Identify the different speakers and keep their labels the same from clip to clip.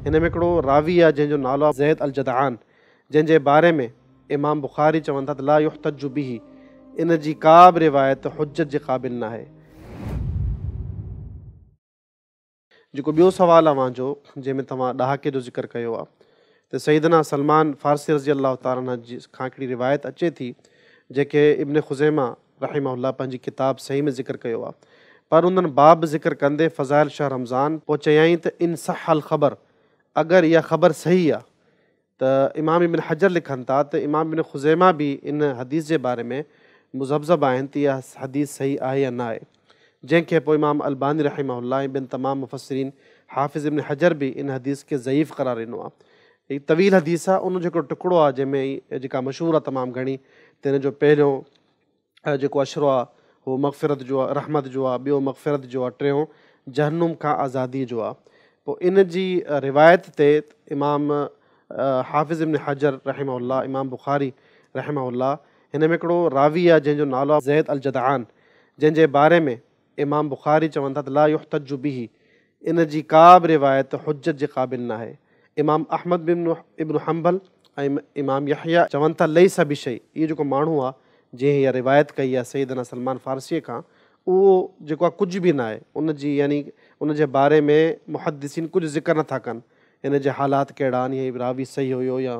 Speaker 1: हिन में हिकिड़ो रावी आहे जंहिंजो नालो आहे ज़ैद अल जदआन, जंहिंजे बारे में इमाम बुखारी चवनि था त ला युहतजु बिही, इन जी का बि रिवायत हुज्जत जे क़ाबिल न आहे। जेको ॿियो सुवालु आहे मुंहिंजो, जंहिंमें तव्हां ॾहाके जो ज़िक्र कयो आहे, त सईदना सलमान फ़ारसी रज़ी अल्लाह ताला जी खां हिकिड़ी रिवायत अचे थी जेके इब्न ख़ुज़ैमा रहिमहुल्लाह पंहिंजी किताब सही में ज़िक्र कयो आहे, पर उन्हनि बाब ज़िक्र कंदे फ़ज़ाइल शाह रमज़ान पोइ चयाईं त इन सह ख़बर, अगरि इहा ख़बर सही आहे त इमाम इब्न हजर लिखनि था त इमाम इब्न ख़ुज़ैमा बि इन हदीस जे बारे में मुज़ब्ज़ब आहिनि त इहा हदीस सही आहे या न आहे, जंहिंखे पोइ इमाम अलबानी रहिमहुल्लाह ऐं ॿिनि तमामु मुफ़स्सिरीन हाफ़िज़ इब्न हजर बि इन हदीस खे ज़ईफ़ क़रार ॾिनो आहे। हीअ तवील हदीस आहे, उन जो हिकिड़ो टुकड़ो आहे जंहिंमें जेका मशहूरु आहे तमामु घणी, त हिन जो पहिरियों जेको अशरो आहे उहो मग़फ़िरत जो आहे, रहमत जो आहे, ॿियो मग़फ़िरत जो आहे, टियों जहन्नुम खां आज़ादी जो आहे। पोइ इन जी रिवायत ते इमाम हाफ़िज़ इब्न हजर रहिमहुल्लाह, इमाम बुखारी रहिमहुल्लाह, हिन में हिकिड़ो रावी आहे जंहिंजो नालो आहे ज़ैद अल जदआन, जंहिंजे बारे में इमाम बुखारी चवनि था त ला युहतजु बिही, इन जी का बि रिवायत हुज्जत जे क़ाबिल न आहे। इमाम अहमद बिन इब्न हम्बल ऐं इमाम यहया चवनि था लैसा बिशै, इहो जेको माण्हू आहे जंहिं हीअ रिवायत कई आहे सईदना सलमान फ़ारसीअ खां, उहो जेको आहे कुझु बि न आहे। उन जी यानी उन जे बारे में मुहद्दिसीन कुझु ज़िक्र नथा कनि, इन जे हालात कहिड़ा आहिनि, हीअ रावी सही हुयो या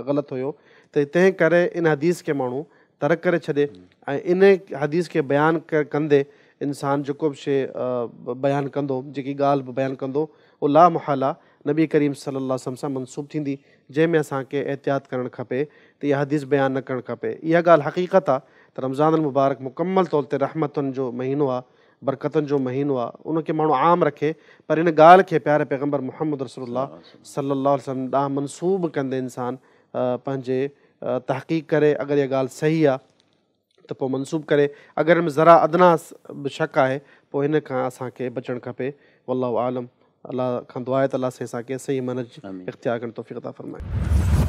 Speaker 1: ग़लति हुयो, त तंहिं करे इन हदीस खे माण्हू तर्क करे छॾे ऐं इन हदीस खे बयानु कंदे इंसान जेको बि शइ बयानु कंदो, जेकी ॻाल्हि बि बयानु कंदो, उहो ला मुहाला नबी करीम सल्लल्लाहु अलैहि वसल्लम सां मनसूब थींदी, जंहिंमें असांखे एहतियात करणु खपे त इहा हदीस बयानु न करणु खपे। इहा ॻाल्हि हक़ीक़त आहे त रमज़ान अल मुबारक मुकमल तौर ते रहमतुनि जो महीनो आहे, बरकतुनि जो महीनो आहे, उनखे माण्हू आम रखे, पर इन ॻाल्हि खे प्यारे पैगम्बर मुहम्मद रसूलुल्लाह सल्लल्लाहु अलैहि वसल्लम ॾांहुं मनसूब कंदे इंसान पंहिंजे तहक़ीक़ करे, अगरि इहा ॻाल्हि सही आहे त पोइ मनसूब करे, अगरि हिन में ज़रा अदना बि शक आहे पोइ हिन खां असांखे बचणु खपे। वल्लाहु आलम। अलाह खां दुआ आहे त अलाह से असांखे सही मनहज इख़्तियार करणु तौफ़ीक़ अता फ़रमाए।